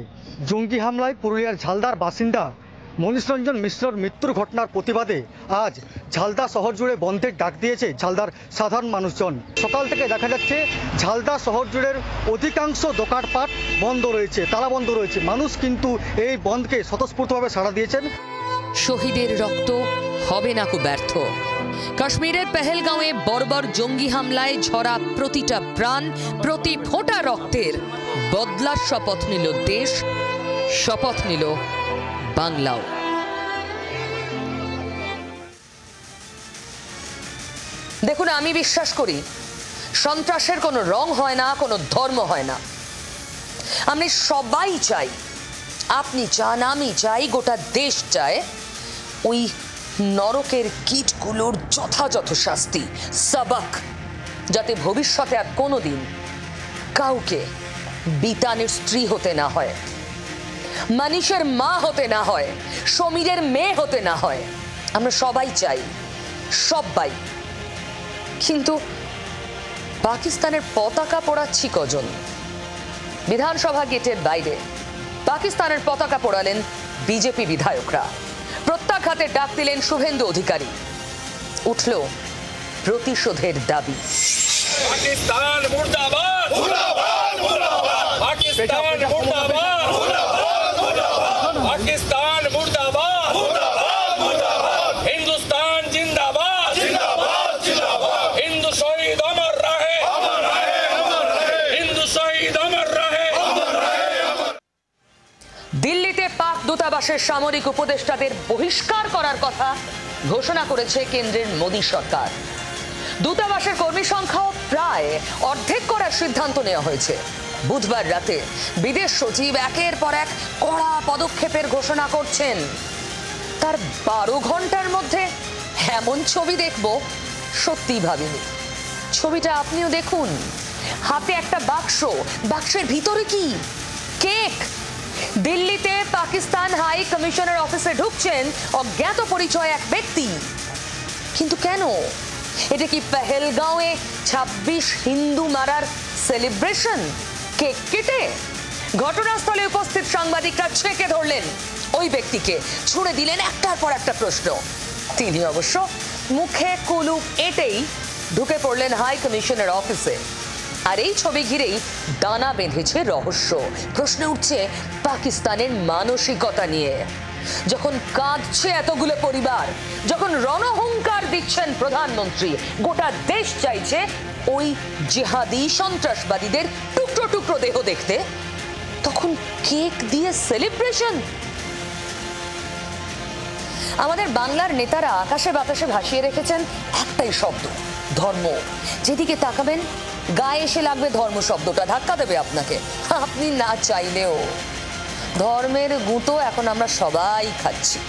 জঙ্গি হামলায় পুরুলিয়ার ঝালদার বাসিন্দা মনীষ রঞ্জন মিশ্রর মৃত্যুর ঘটনার প্রতিবাদে আজ ঝালদা শহর জুড়ে বন্ধের ডাক দিয়েছে ঝালদার সাধারণ মানুষজন। সকাল থেকে দেখা যাচ্ছে ঝালদা শহর জুড়ের অধিকাংশ দোকানপাট বন্ধ রয়েছে, তালা বন্ধ রয়েছে। মানুষ কিন্তু এই বন্ধকে স্বতঃস্ফূর্তভাবে সাড়া দিয়েছেন। শহীদের রক্ত হবে না কো ব্যর্থ। কাশ্মীরের পেহেলগাঁওয়ে বর্বর জঙ্গি হামলায় ঝরা প্রতিটা প্রাণ, প্রতি ফোঁটা রক্তের বদলার শপথ নিল দেশ, শপথ নিল বাংলাও। দেখুন, আমি বিশ্বাস করি সন্ত্রাসের কোনো রং হয় না, কোনো ধর্ম হয় না। আমি সবাই চাই, আপনি চান, আমি চাই, গোটা দেশ চায় ওই নরকের কীটগুলোর যথাযথ শাস্তি, সবক, যাতে ভবিষ্যতে আর কোনোদিন কাউকে বিতানের স্ত্রী হতে না হয়, মনীষের মা হতে না হয়, সমীরের মেয়ে হতে না হয়। আমরা সবাই চাই, সবাই। কিন্তু পাকিস্তানের পতাকা পোড়াচ্ছি কজন? বিধানসভা গেটের বাইরে পাকিস্তানের পতাকা পোড়ালেন বিজেপি বিধায়করা। প্রত্যাঘাতের ডাক দিলেন শুভেন্দু অধিকারী। উঠল প্রতিশোধের দাবি। পাকিস্তান মুর্দাবাদ, মুর্দাবাদ, মুর্দাবাদ, পাকিস্তান মুর্দাবাদ, মুর্দাবাদ, মুর্দাবাদ, পাকিস্তান মুর্দাবাদ, মুর্দাবাদ, মুর্দাবাদ, দূতাবাসের সামরিক উপদেষ্টাদের বহিষ্কার করার কথা ঘোষণা করেছে কেন্দ্রের মোদী সরকার। দূতাবাসের কর্মী সংখ্যাও প্রায় অর্ধেক করার সিদ্ধান্ত নেওয়া হয়েছে। বুধবার রাতে বিদেশ সচিব একের পর এক কড়া পদক্ষেপের ঘোষণা করছেন। তার 12 ঘন্টার মধ্যে এমন ছবি দেখব সত্যি ভাবিনি। ছবিটা আপনিও দেখুন। হাতে একটা বাক্স, বাক্সের ভিতরে কি? কেক। দিল্লিতে পাকিস্তান হাই কমিশনের অফিসে ঢুকছেন অজ্ঞাত পরিচয় এক ব্যক্তি। কিন্তু কেন? এটা কি পেহেলগাঁওয়ে 26 হিন্দু মারার সেলিব্রেশন? কেক কেটে ঘটনাস্থলে উপস্থিত সাংবাদিকরা ছেঁকে ধরলেন ওই ব্যক্তিকে, ছুড়ে দিলেন একটার পর একটা প্রশ্ন। তিনি অবশ্য মুখে কুলুপ এঁটেই ঢুকে পড়লেন হাই কমিশনের অফিসে। আর এই ছবি ঘিরেই দানা বেঁধেছে রহস্য। প্রশ্ন উঠছে পাকিস্তানের মানসিকতা নিয়ে। যখন কাঁদছে এতগুলো পরিবার, যখন রণহুঙ্কার দিচ্ছেন প্রধানমন্ত্রী, গোটা দেশ চাইছে ওই জিহাদি সন্ত্রাসবাদীদের টুকরো টুকরো দেহ দেখতে, তখন কেক দিয়ে সেলিব্রেশন। আমাদের বাংলার নেতারা আকাশে বাতাসে ভাসিয়ে রেখেছেন একটাই শব্দ, ধর্ম। যেদিকে তাকাবেন গায়ে এসে লাগবে ধর্ম শব্দটা, ধাক্কা দেবে আপনাকে, আপনি না চাইলেও। ধর্মের গুঁতো এখন আমরা সবাই খাচ্ছি।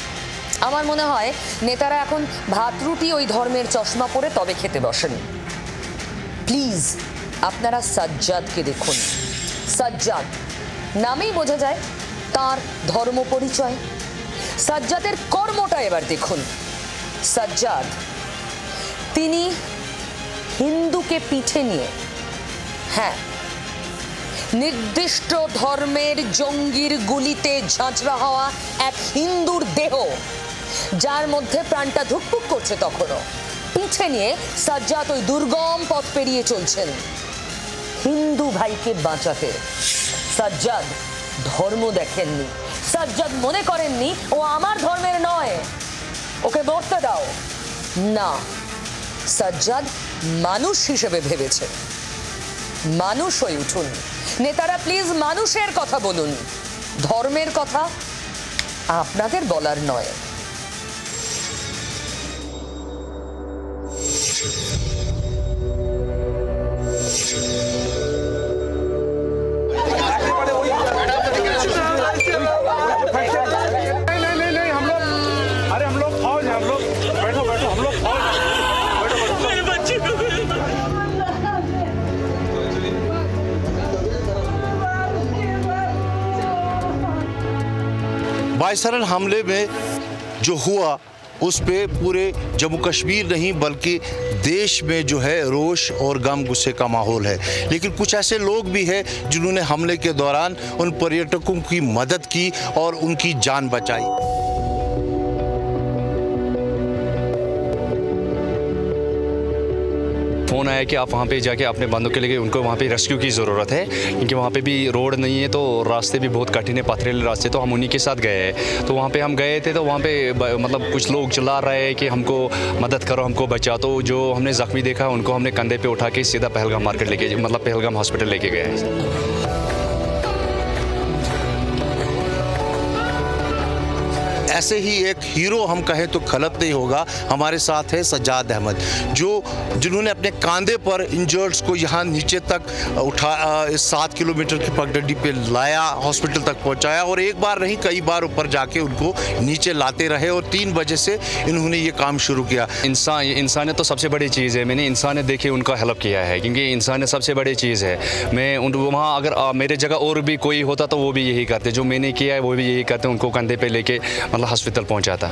আমার মনে হয় নেতারা এখন ভাত রুটি ওই ধর্মের চশমা পরে তবে খেতে বসেন। প্লিজ আপনারা সাজ্জাদকে দেখুন। সাজ্জাদ নামেই বোঝা যায় তার ধর্ম পরিচয়। সাজ্জাদের কর্মটা এবার দেখুন। সাজ্জাদ তিনি হিন্দুকে পিঠে নিয়ে, হ্যাঁ, নির্দিষ্ট ধর্মের জঙ্গির গুলিতে ঝাঁঝরা হওয়া এক হিন্দুর দেহ, যার মধ্যে প্রাণটা ধুকপুক করছে তখনও, পিঠে নিয়ে সাজ্জাদ ওই দুর্গম পথ পেরিয়ে চলছেন হিন্দু ভাইকে বাঁচাতে। সাজ্জাদ ধর্ম দেখেননি। সাজ্জাদ মনে করেননি ও আমার ধর্মের নয়, ওকে মরতে দাও। না, সাজ্জাদ মানুষ হিসেবে ভেবেছে। মানুষ হয়ে উঠুন নেতারা, প্লিজ মানুষের কথা বলুন, ধর্মের কথা আপনাদের বলার নয়। बायसरन हमले में जो हुआ उस पे पूरे जम्मू कश्मीर नहीं बल्कि देश में जो है रोष और गम गुस्से का माहौल है। लेकिन कुछ ऐसे लोग भी हैं जिन्होंने हमले के दौरान उन पर्यटकों की मदद की और उनकी जान बचाई। फ़ोन आया कि आप वहाँ पे जाके अपने बंदों के लिए उनको वहाँ पे रेस्क्यू की ज़रूरत है, क्योंकि वहाँ पे भी रोड नहीं है, तो रास्ते भी बहुत कठिन है, पथरीले रास्ते। तो हम उन्हीं के साथ गए हैं। तो वहाँ पे हम गए थे, तो वहाँ पे मतलब कुछ लोग चिल्ला रहे हैं कि हमको मदद करो, हमको बचाओ। तो जो हमने ज़ख्मी देखा उनको हमने कंधे पे उठा के सीधा पहलगाम मार्केट लेके, मतलब पहलगाम हॉस्पिटल लेके गए हैं। ऐसे ही एक हीरो हम कहें तो गलत नहीं होगा। हमारे साथ है सज्जाद अहमद, जिन्होंने अपने कांधे पर इंजर्ड्स को यहाँ नीचे तक उठा 7 किलोमीटर की पगडंडी पे लाया, हॉस्पिटल तक पहुँचाया, और एक बार नहीं कई बार ऊपर जाके उनको नीचे लाते रहे, और 3 बजे से इन्होंने ये काम शुरू किया। इंसानियत तो सबसे बड़ी चीज़ है। मैंने इंसानियत देखी, उनका हेल्प किया है, क्योंकि इंसानियत सबसे बड़ी चीज़ है। मैं वहाँ अगर मेरे जगह और भी कोई होता तो वो भी यही करते, जो मैंने किया है वो भी यही करते, उनको कंधे पे लेके मतलब हॉस्पिटल पहुंचाता।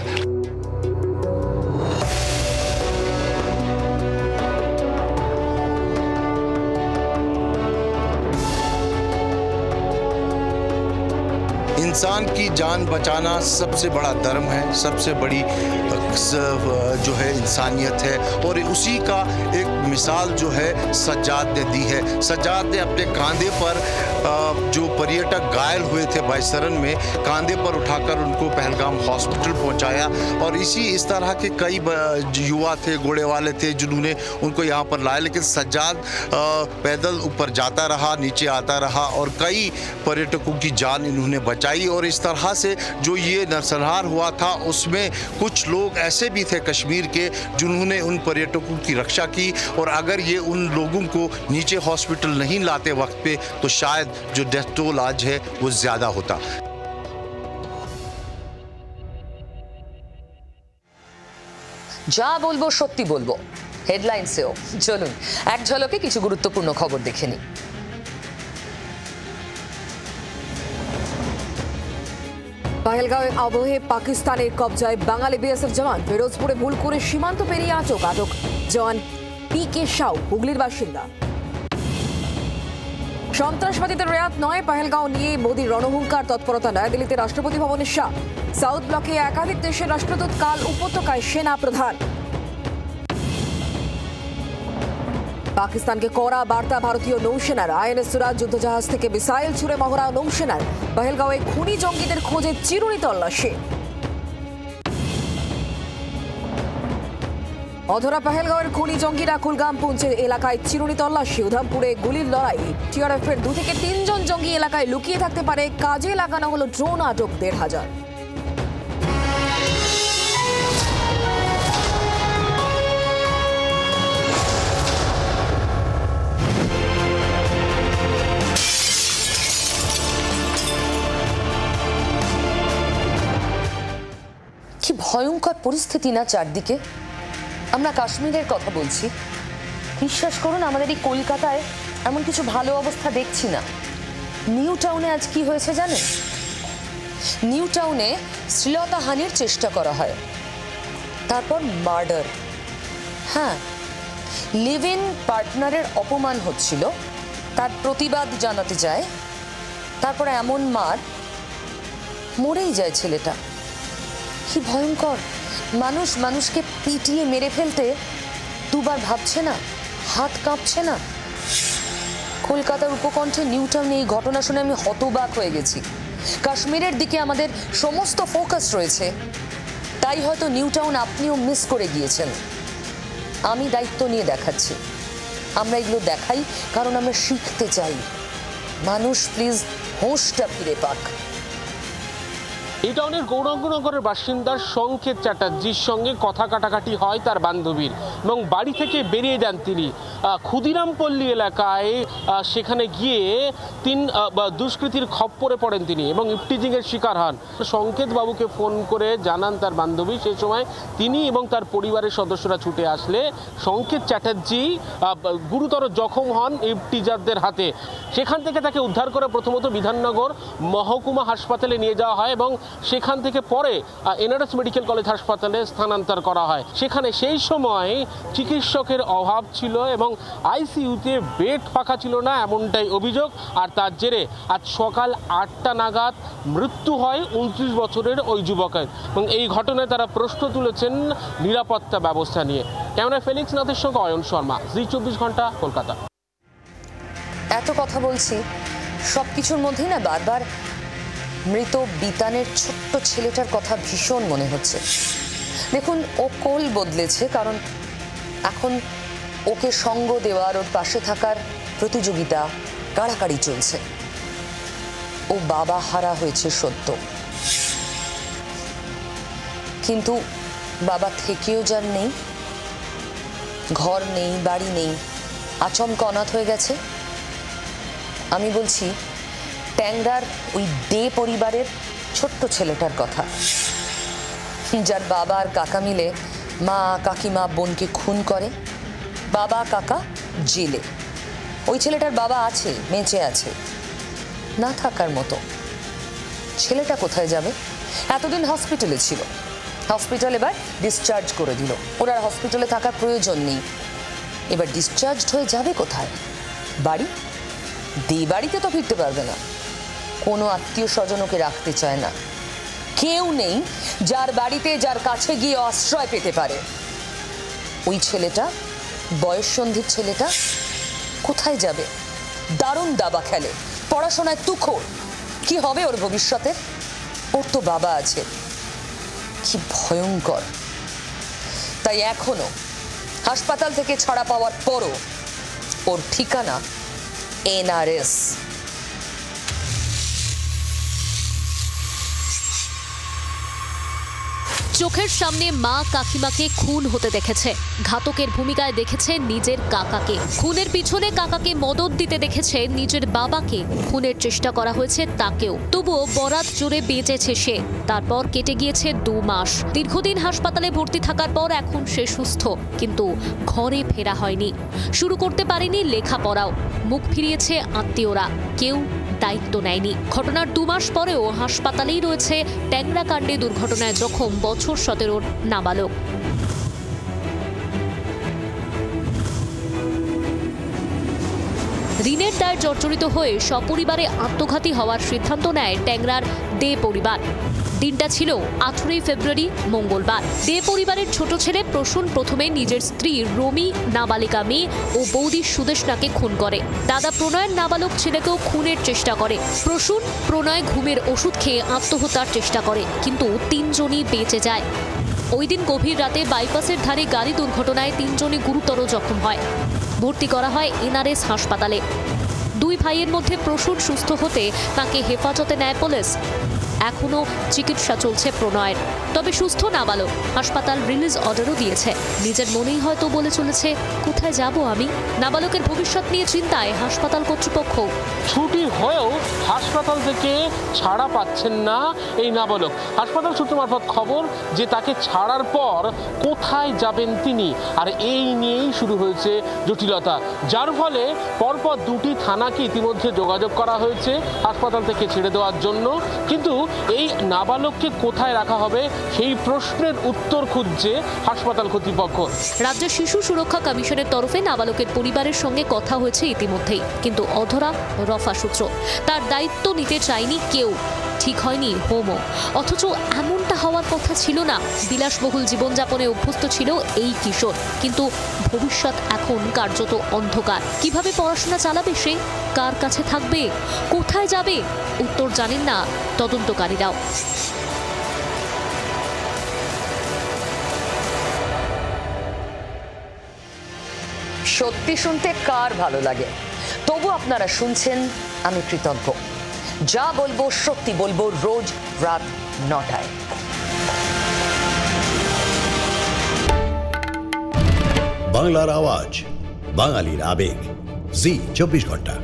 इंसान की जान बचाना सबसे बड़ा धर्म है, सबसे बड़ी जो है इंसानियत है, और उसी का एक मिसाल जो है सज्जाद ने दी है। सज्जाद ने अपने कांधे पर जो पर्यटक घायल हुए थे बाईसरन में, कांधे पर उठाकर उनको पहलगाम हॉस्पिटल पहुंचाया। और इस तरह के कई युवा थे, घोड़े वाले थे, जिन्होंने उनको यहाँ पर लाया। लेकिन सज्जाद पैदल ऊपर जाता रहा, नीचे आता रहा और कई पर्यटकों की जान इन्होंने बचाई। और इस तरह से जो ये नरसंहार हुआ था उसमें कुछ लोग ऐसे भी थे कश्मीर के जिन्होंने उन पर्यटकों की रक्षा की। और अगर ये उन लोगों को नीचे हॉस्पिटल नहीं लाते वक्त पे तो शायद जो डेथ टोल आज है वो ज़्यादा होता। যা বলবো সত্যি বলবো হেডলাইনসেও। চলুন এক ঝলকে কিছু গুরুত্বপূর্ণ খবর দেখে নিই। পহেলগাঁওয়ে আবহে পাকিস্তানের কবজায় বাঙালি বিএসএফ জওয়ান। ফিরোজপুরে ভুল করে সীমান্ত পেরিয়ে আটক জওয়ান PK সাউ, হুগলির বাসিন্দা। সন্ত্রাসবাদীদের রেয়াত নয়, পহেলগাঁও নিয়ে মোদির রণহুঙ্কার, তৎপরতা নয়াদিল্লিতে রাষ্ট্রপতি ভবনের শাহ। সাউথ ব্লকে একাধিক দেশের রাষ্ট্রদূত, কাল উপত্যকায় সেনা প্রধান। পাকিস্তানকে কড়া বার্তা ভারতীয় নৌসেনার। INS সুরাজ যুদ্ধজাহাজ থেকে মিসাইল ছুড়ে মহড়া নৌসেনার। পহেলগাঁওয়ে খুনি জঙ্গিদের খোঁজে চিরুনি তল্লাশি। অধরা পহেলগাঁওয়ের খুনি জঙ্গিরা কুলগাম পুঞ্চ এলাকায় চিরুনি তল্লাশি। উধামপুরে গুলির লড়াই। TRF এর 2 থেকে 3 জন জঙ্গি এলাকায় লুকিয়ে থাকতে পারে, কাজে লাগানো হলো ড্রোন, আটক 1,500। কি ভয়ঙ্কর পরিস্থিতি না চারদিকে। আমরা কাশ্মীরের কথা বলছি, বিশ্বাস করুন আমাদের এই কলকাতায় এমন কিছু ভালো অবস্থা দেখছি না। নিউ টাউনে আজ কি হয়েছে জানেন? নিউ টাউনে শ্লীলতাহানির চেষ্টা করা হয়, তারপর মার্ডার। হ্যাঁ, লিভ ইন পার্টনারের অপমান হচ্ছিল, তার প্রতিবাদ জানাতে যায়, তারপর এমন মার, মরেই যায় ছেলেটা। কি ভয়ঙ্কর! মানুষ মানুষকে পিটিয়ে মেরে ফেলতে দুবার ভাবছে না, হাত কাঁপছে না। কলকাতার উপকণ্ঠে নিউ টাউনে এই ঘটনা শুনে আমি হতবাক হয়ে গেছি। কাশ্মীরের দিকে আমাদের সমস্ত ফোকাস রয়েছে, তাই হয়তো নিউ টাউন আপনিও মিস করে গিয়েছেন। আমি দায়িত্ব নিয়ে দেখাচ্ছি, আমরা এগুলো দেখাই কারণ আমরা শিখতে চাই। মানুষ প্লিজ হোশটা ফিরে পাক। এই টাউনের গৌরাঙ্গনগরের বাসিন্দা সংকেত চ্যাটার্জির সঙ্গে কথা কাটাকাটি হয় তার বান্ধবীর এবং বাড়ি থেকে বেরিয়ে যান তিনি। ক্ষুদিরামপল্লী এলাকায় সেখানে গিয়ে দুষ্কৃতির খপ্পরে পড়েন তিনি এবং ইফটিজিংয়ের শিকার হন। সংকেত বাবুকে ফোন করে জানান তার বান্ধবী, সেই সময় তিনি এবং তার পরিবারের সদস্যরা ছুটে আসলে সংকেত চ্যাটার্জি গুরুতর জখম হন ইফটিজারদের হাতে। সেখান থেকে তাকে উদ্ধার করে প্রথমত বিধাননগর মহকুমা হাসপাতালে নিয়ে যাওয়া হয় এবং সেখান থেকে পরে NRS মেডিকেল কলেজ হাসপাতালে স্থানান্তর করা হয়। সেখানে সেই সময় চিকিৎসকের অভাব ছিল এবং ICUতে বেড ফাঁকা ছিল না, এমনটাই অভিযোগ। আর তার জেরে আজ সকাল 8টা নাগাদ মৃত্যু হয় 29 বছরের ওই যুবকের। এবং এই ঘটনায় তারা প্রশ্ন তুলেছেন নিরাপত্তা ব্যবস্থা নিয়ে। ক্যামেরা ফেলিক্স নাথের সঙ্গে অয়ন শর্মা, জি24 ঘন্টা, কলকাতা। এত কথা বলছি, সবকিছুর মধ্যেই না বারবার মৃত বিতানের ছোট্ট ছেলেটার কথা ভীষণ মনে হচ্ছে। দেখুন, ও কোল বদলেছে, কারণ এখন ওকে সঙ্গ দেওয়ার, ওর পাশে থাকার প্রতিযোগিতা কাড়াকাড়ি চলছে। ও বাবা হারা হয়েছে সত্য, কিন্তু বাবা থেকেও যার নেই, ঘর নেই, বাড়ি নেই, আচমকা অনাথ হয়ে গেছে। আমি বলছি ট্যাংরার ওই দে পরিবারের ছোট্ট ছেলেটার কথা, যার বাবা আর কাকা মিলে মা, কাকিমা, বোনকে খুন করে। বাবা কাকা জেলে, ওই ছেলেটার বাবা আছে, বেঁচে আছে, না থাকার মতো। ছেলেটা কোথায় যাবে? এতদিন হসপিটালে ছিল, হসপিটাল এবার ডিসচার্জ করে দিল, ওর আর হসপিটালে থাকার প্রয়োজন নেই। এবার ডিসচার্জ হয়ে যাবে কোথায়? বাড়ি? দে বাড়িতে তো ফিরতে পারবে না। কোনো আত্মীয় স্বজন ওকে রাখতে চায় না, কেউ নেই যার বাড়িতে, যার কাছে গিয়ে আশ্রয় পেতে পারে। ওই ছেলেটা, বয়ঃসন্ধির ছেলেটা কোথায় যাবে? দারুণ দাবা খেলে, পড়াশোনায় তুখোড়, কি হবে ওর ভবিষ্যতে? ওর তো বাবা আছে, কি ভয়ঙ্কর। তাই এখনো হাসপাতাল থেকে ছাড়া পাওয়ার পরও ওর ঠিকানা NRS। চোখের সামনে মা কাকিমাকে খুন হতে দেখেছে, ঘাতকের ভূমিকায় দেখেছে নিজের কাকাকে, খুনের পিছনে কাকাকে মদত দিতে দেখেছে নিজের বাবাকে, খুনের চেষ্টা করা হয়েছে তাকেও, তবুও বরাত জোরে বেঁচেছে সে। তারপর কেটে গিয়েছে 2 মাস। দীর্ঘদিন হাসপাতালে ভর্তি থাকার পর এখন সে সুস্থ, কিন্তু ঘরে ফেরা হয়নি, শুরু করতে পারেনি লেখাপড়াও। মুখ ফিরিয়েছে আত্মীয়রা, কেউ দায়িত্ব নেয়নি। ঘটনার 2 মাস পরেও হাসপাতালেই রয়েছে ট্যাংরা কাণ্ডে দুর্ঘটনায় জখম বছর 17 নাবালক। ঋণের দায়ে জর্জরিত হয়ে সপরিবারে আত্মঘাতী হওয়ার সিদ্ধান্ত নেয় ট্যাংরার দে পরিবার। দিনটা ছিল 18 ফেব্রুয়ারি, মঙ্গলবার। দে পরিবারের ছোট ছেলে প্রসূন প্রথমে নিজের স্ত্রী রমি, নাবালিকা মেয়ে ও বৌদি সুদেশনাকে খুন করে। দাদা প্রণয়ের নাবালক ছেলেকেও খুনের চেষ্টা করে। প্রসূন, প্রণয় ঘুমের ওষুধ খেয়ে আত্মহত্যার চেষ্টা করে, কিন্তু 3 জনই বেঁচে যায়। ওই দিন গভীর রাতে বাইপাসের ধারে গাড়ি দুর্ঘটনায় 3 জনই গুরুতর জখম হয়। ভর্তি করা হয় NRS হাসপাতালে। 2 ভাইয়ের মধ্যে প্রসূন সুস্থ হতে তাকে হেফাজতে নেয় পুলিশ। এখনো চিকিৎসা চলছে প্রণয়ের, তবে সুস্থ নাবালক। হাসপাতাল রিলিজ অর্ডারও দিয়েছে। নিজের মনেই হয়তো বলে চলেছে, কোথায় যাব আমি? নাবালকের ভবিষ্যৎ নিয়ে চিন্তায় হাসপাতাল কর্তৃপক্ষ। ছুটি হয়েও হাসপাতাল থেকে ছাড়া পাচ্ছেন না এই নাবালক। হাসপাতাল সূত্র মারফত খবর যে তাকে ছাড়ার পর কোথায় যাবেন তিনি, আর এই নিয়েই শুরু হয়েছে জটিলতা, যার ফলে পরপর 2টি থানাকে ইতিমধ্যে যোগাযোগ করা হয়েছে হাসপাতাল থেকে ছেড়ে দেওয়ার জন্য। কিন্তু এই নাবালককে কোথায় রাখা হবে সেই প্রশ্নের উত্তর খুঁজছে হাসপাতাল কর্তৃপক্ষ। রাজ্য শিশু সুরক্ষা কমিশনের তরফে নাবালকের পরিবারের সঙ্গে কথা হয়েছে ইতিমধ্যেই, কিন্তু অধরা রফা সূত্র। তার দায়িত্ব নিতে চায়নি কেউ। ঠিক হয়নি হোমও, অথচ এমনটা হওয়ার কথা ছিল না। বিলাসবহুল জীবনযাপনে অভ্যস্ত ছিল এই কিশোর, কিন্তু ভবিষ্যৎ এখন কার্যত অন্ধকার। কিভাবে পড়াশোনা চালাবে সে? কার কাছে থাকবে? কোথায় যাবে? উত্তর জানেন না তদন্তকারীরাও। সত্যি শুনতে কার ভালো লাগে? তবু আপনারা শুনছেন, আমি কৃতজ্ঞ। যা বলবো সত্যি বলবো, রোজ রাত 9টায়। বাংলার আওয়াজ, বাঙালির আবেগ, জি 24 ঘন্টা।